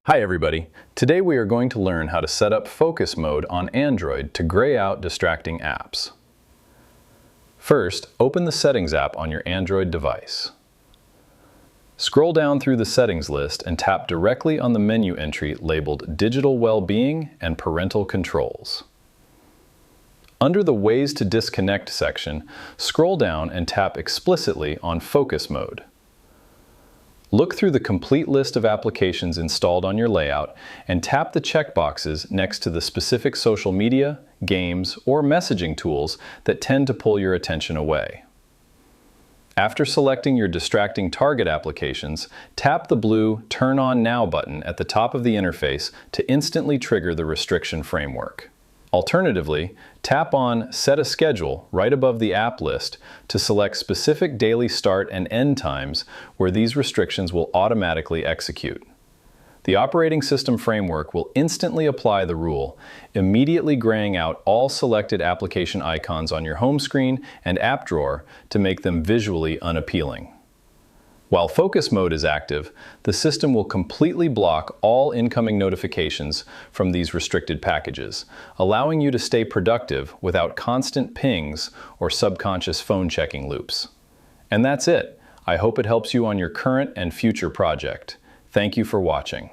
Hi everybody! Today we are going to learn how to set up focus mode on Android to gray out distracting apps. First, open the Settings app on your Android device. Scroll down through the settings list and tap directly on the menu entry labeled Digital Wellbeing and Parental Controls. Under the Ways to Disconnect section, scroll down and tap explicitly on Focus Mode. Look through the complete list of applications installed on your layout and tap the checkboxes next to the specific social media, games, or messaging tools that tend to pull your attention away. After selecting your distracting target applications, tap the blue Turn On Now button at the top of the interface to instantly trigger the restriction framework. Alternatively, tap on Set a Schedule right above the app list to select specific daily start and end times where these restrictions will automatically execute. The operating system framework will instantly apply the rule, immediately graying out all selected application icons on your home screen and app drawer to make them visually unappealing. While focus mode is active, the system will completely block all incoming notifications from these restricted packages, allowing you to stay productive without constant pings or subconscious phone checking loops. And that's it. I hope it helps you on your current and future project. Thank you for watching.